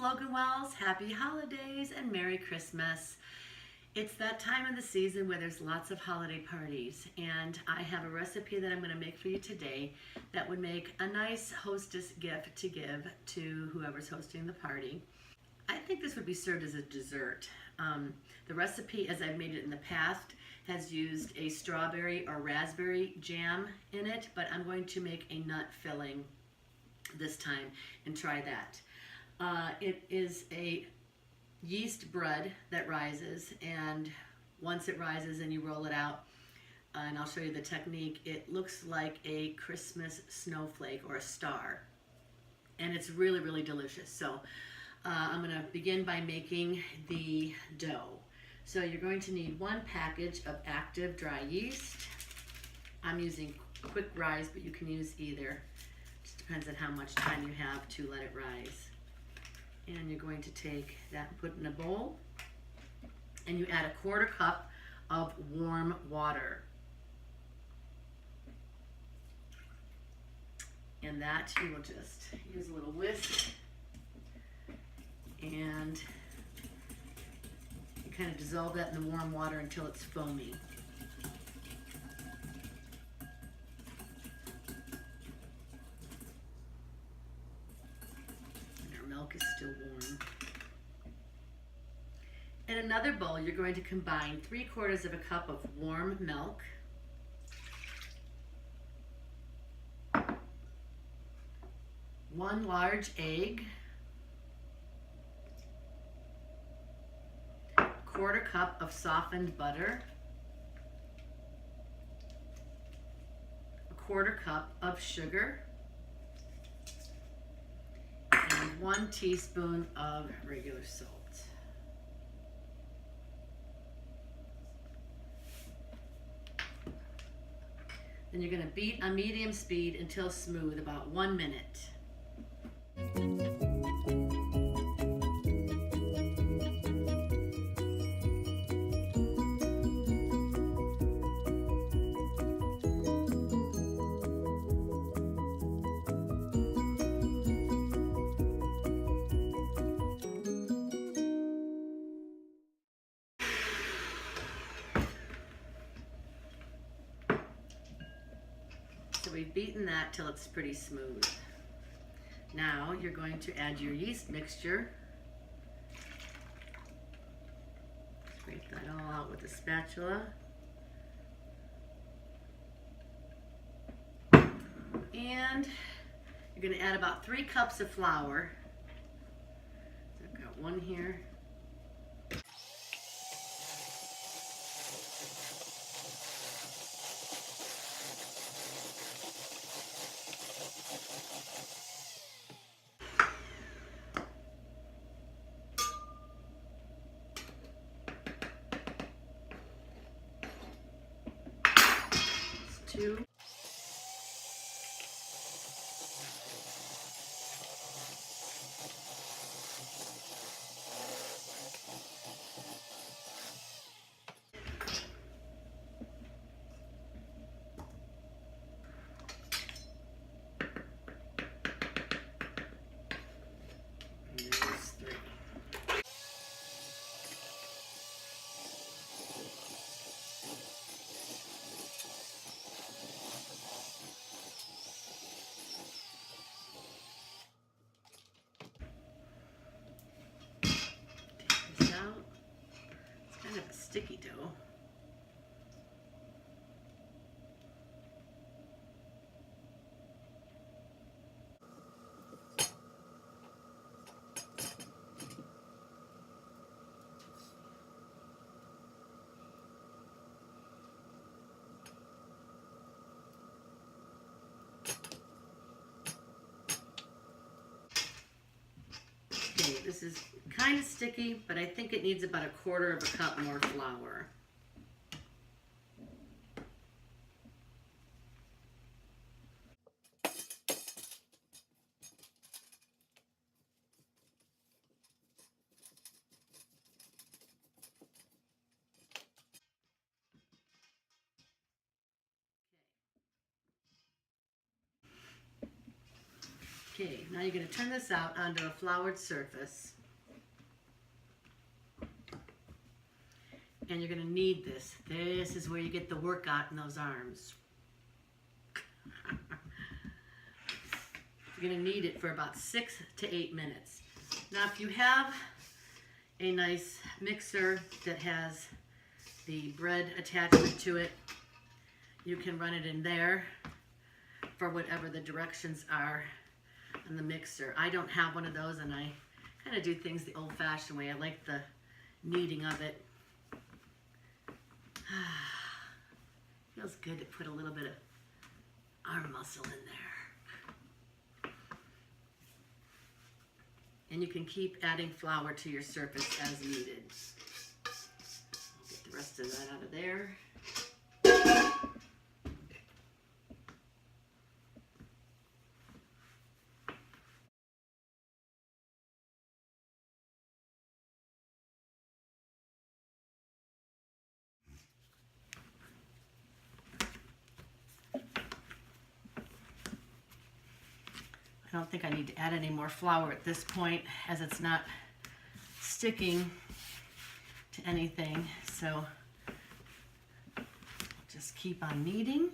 Logan Wells. Happy holidays and Merry Christmas. It's that time of the season where there's lots of holiday parties, and I have a recipe that I'm going to make for you today that would make a nice hostess gift to give to whoever's hosting the party. I think this would be served as a dessert. The recipe, as I've made it in the past, has used a strawberry or raspberry jam in it, but I'm going to make a nut filling this time and try that. It is a yeast bread that rises, and once it rises and you roll it out, and I'll show you the technique, it looks like a Christmas snowflake or a star, and it's really, really delicious. So I'm going to begin by making the dough. So you're going to need 1 package of active dry yeast. I'm using quick rise, but you can use either. Just depends on how much time you have to let it rise. And you're going to take that and put it in a bowl, and you add 1/4 cup of warm water. And that you will just use a little whisk, and you kind of dissolve that in the warm water until it's foamy. Milk is still warm. In another bowl, you're going to combine 3/4 cup of warm milk, 1 large egg, 1/4 cup of softened butter, 1/4 cup of sugar, and 1 teaspoon of regular salt. Then you're going to beat on medium speed until smooth, about 1 minute. So we've beaten that till it's pretty smooth. Now you're going to add your yeast mixture. Scrape that all out with a spatula. And you're going to add about 3 cups of flour. So I've got 1 here. Two. Sticky dough. Okay, this is kind of sticky, but I think it needs about 1/4 cup more flour. Okay, now you're going to turn this out onto a floured surface. And you're gonna need this. This is where you get the workout in those arms. You're gonna need it for about 6 to 8 minutes. Now if you have a nice mixer that has the bread attachment to it, you can run it in there for whatever the directions are on the mixer. I don't have one of those, and I kind of do things the old-fashioned way. I like the kneading of it. Feels good to put a little bit of arm muscle in there. And you can keep adding flour to your surface as needed. Get the rest of that out of there. I don't think I need to add any more flour at this point, as it's not sticking to anything. So just keep on kneading.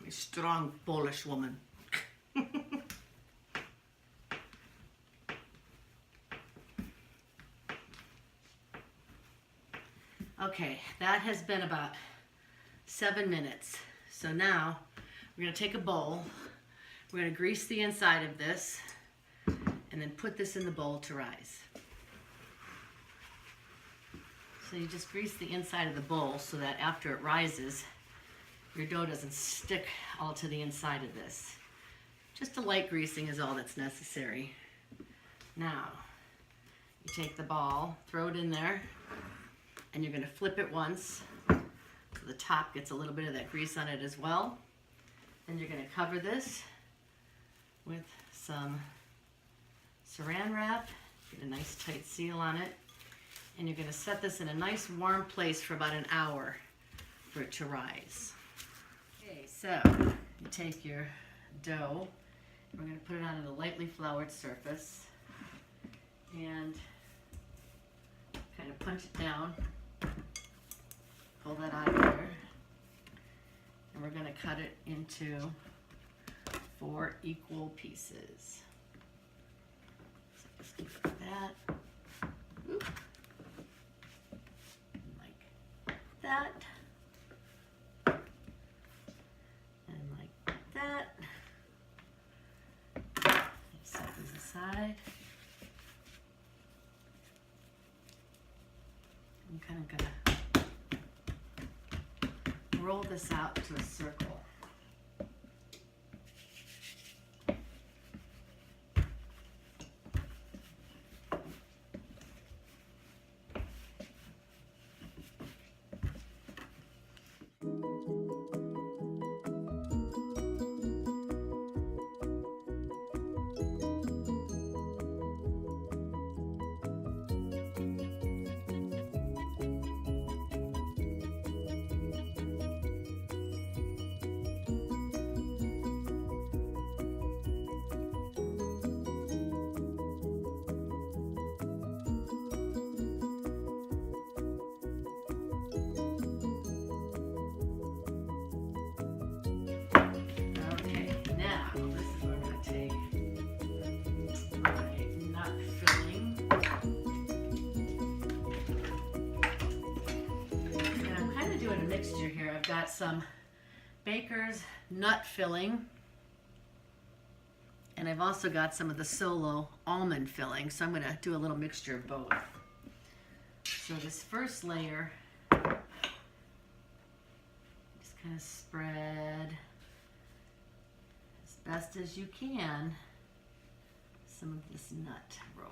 Strong Polish woman. Okay, that has been about 7 minutes. So now we're going to take a bowl. We're going to grease the inside of this and then put this in the bowl to rise. So you just grease the inside of the bowl so that after it rises, your dough doesn't stick all to the inside of this. Just a light greasing is all that's necessary. Now, you take the ball, throw it in there, and you're gonna flip it once so the top gets a little bit of that grease on it as well. Then you're gonna cover this with some saran wrap, get a nice tight seal on it, and you're gonna set this in a nice warm place for about an hour for it to rise. Okay, so you take your dough, we're going to put it on a lightly floured surface and kind of punch it down, pull that out of there, and we're going to cut it into 4 equal pieces. So just keep it like that. Oop. Like that. Set these aside. I'm kind of gonna roll this out to a circle. Here I've got some Baker's nut filling, and I've also got some of the Solo almond filling, so I'm going to do a little mixture of both. So this first layer, just kind of spread as best as you can some of this nut roll.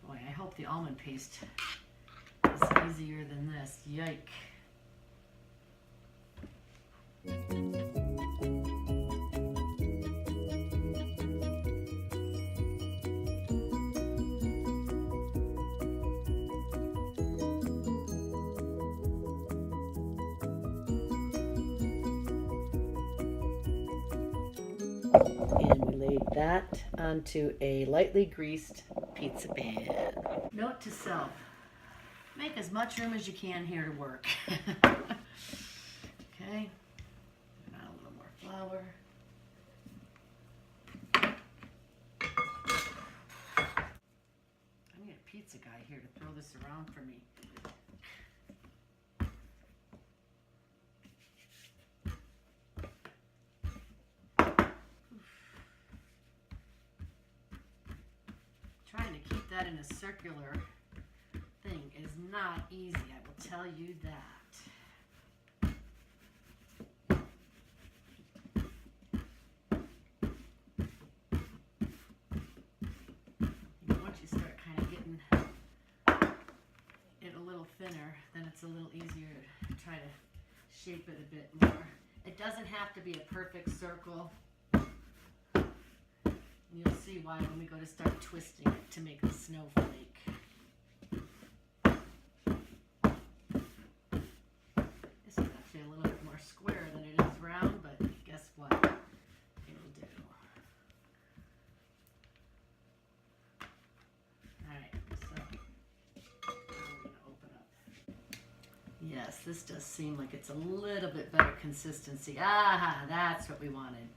Boy, I hope hope the almond paste is easier than this. Yike. And we laid that onto a lightly greased pizza pan. Note to self, make as much room as you can here to work. Okay, add a little more flour. I need a pizza guy here to throw this around for me. Trying to keep that in a circular thing is not easy, I will tell you that. Once you start kind of getting it a little thinner, then it's a little easier to try to shape it a bit more. It doesn't have to be a perfect circle. You'll see why when we go to start twisting it to make the snowflake. This is actually a little bit more square than it is round, but guess what? It'll do. Alright, so now we're going to open up. Yes, this does seem like it's a little bit better consistency. Ah, that's what we wanted.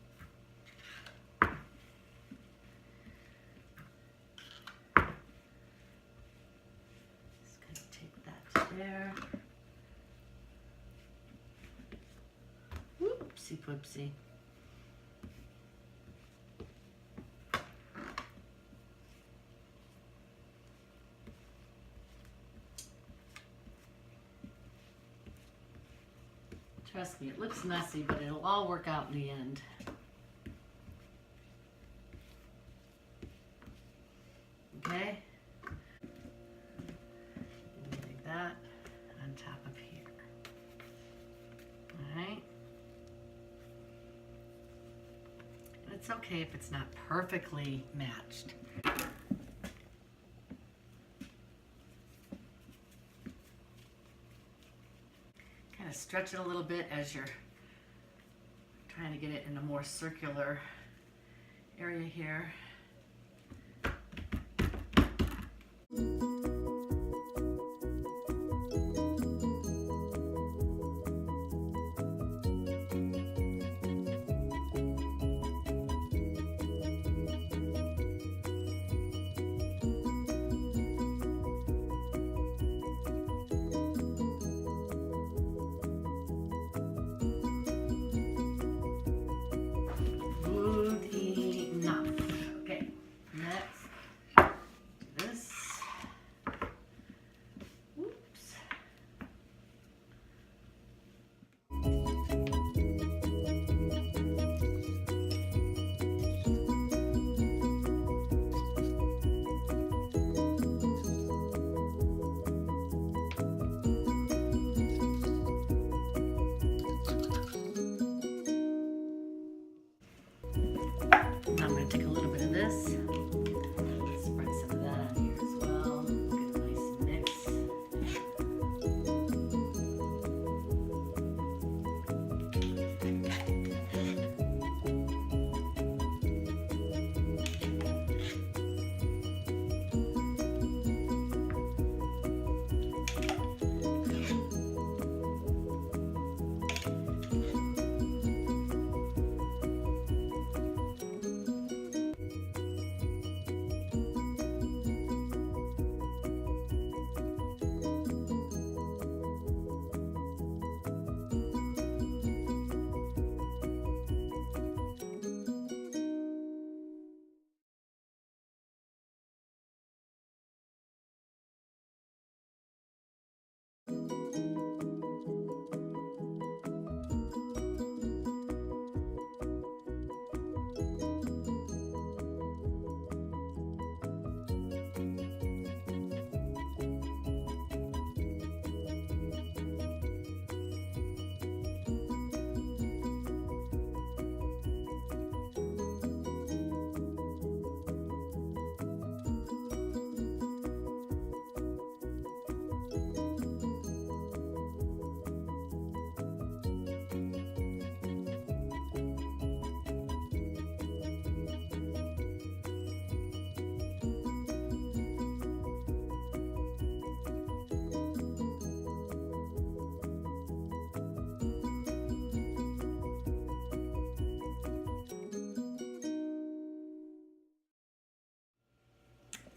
There. Whoopsie poopsie. Trust me, it looks messy, but it'll all work out in the end. Okay? That on top of here. Alright. And it's okay if it's not perfectly matched. Kind of stretch it a little bit as you're trying to get it in a more circular area here. Take a little bit of this, spread some of that on here as well, get a nice mix.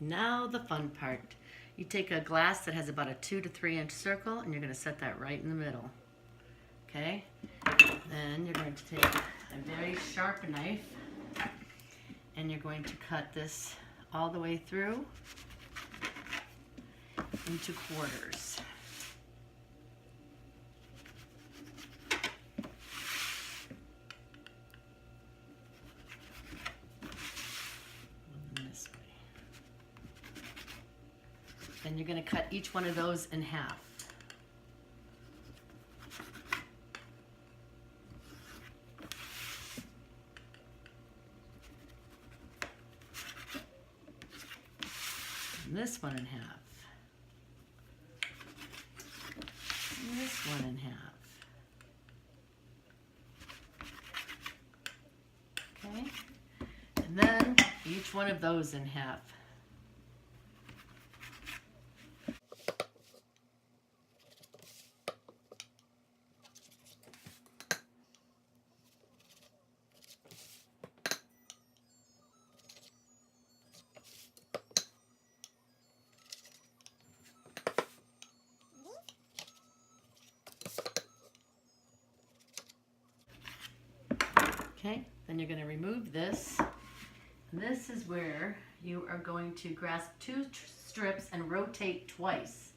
Now the fun part. You take a glass that has about a 2 to 3 inch circle and you're going to set that right in the middle. Okay? Then you're going to take a very sharp knife and you're going to cut this all the way through into quarters. And this way. Then you're going to cut each one of those in half. And this one in half. And this one in half. Okay? And then each one of those in half. Okay, then you're going to remove this. And this is where you are going to grasp 2 strips and rotate twice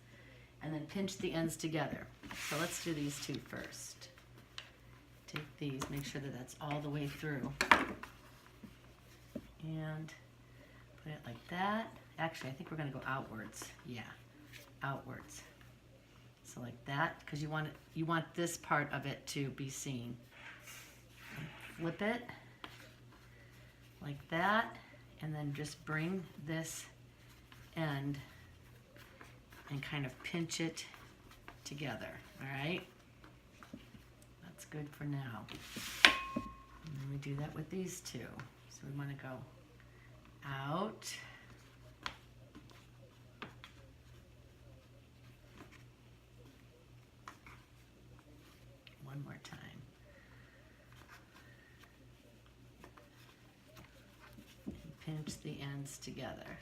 and then pinch the ends together. So let's do these 2 first. Take these, make sure that that's all the way through. And put it like that. Actually, I think we're going to go outwards. Yeah, outwards. So like that, because you want this part of it to be seen. Flip it like that, and then just bring this end and kind of pinch it together, all right? That's good for now. And then we do that with these 2. So we want to go out, one more time. Pinch the ends together.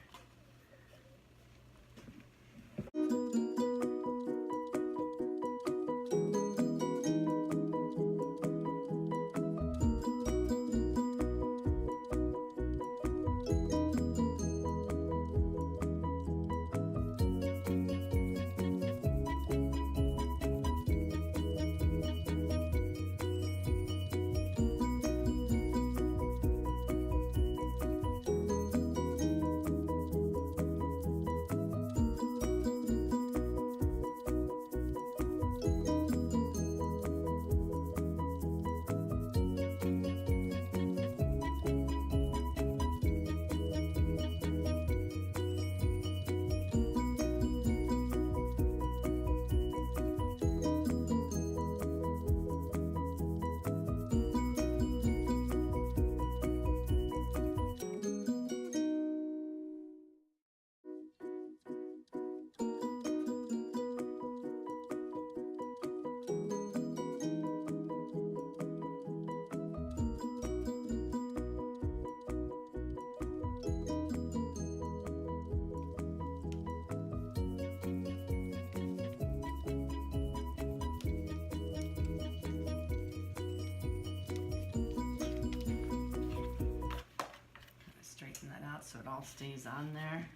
So it all stays on there.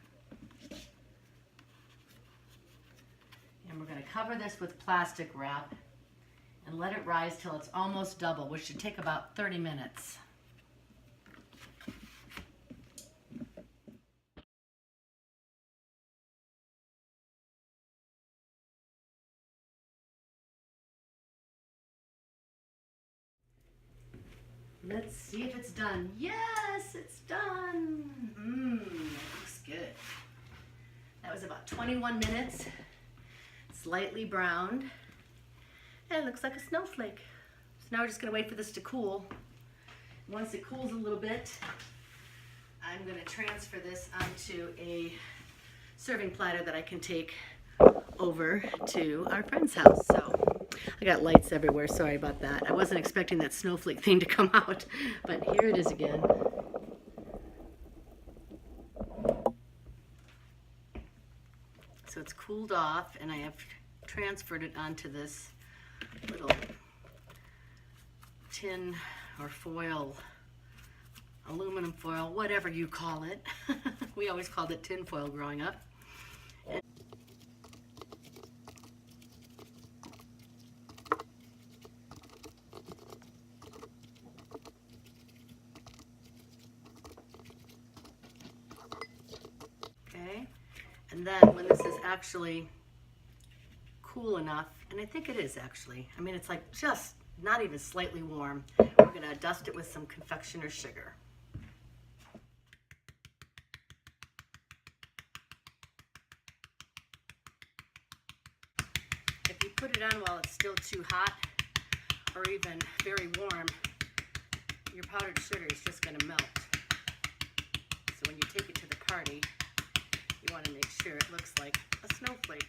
And we're going to cover this with plastic wrap and let it rise till it's almost double, which should take about 30 minutes. Let's see if it's done. Yes, it's done. That looks good. That was about 21 minutes. Slightly browned. And it looks like a snowflake. So now we're just gonna wait for this to cool. Once it cools a little bit, I'm gonna transfer this onto a serving platter that I can take over to our friend's house. So I got lights everywhere, sorry about that. I wasn't expecting that snowflake thing to come out, but here it is again. it's cooled off, and I have transferred it onto this little tin or foil, aluminum foil, whatever you call it. We always called it tin foil growing up. Okay, and then when this is actually cool enough, and I think it is actually, I mean, it's like just not even slightly warm, we're gonna dust it with some confectioner's sugar. If you put it on while it's still too hot or even very warm, your powdered sugar is just gonna melt. So when you take it to the party, you wanna make sure it looks like a snowflake.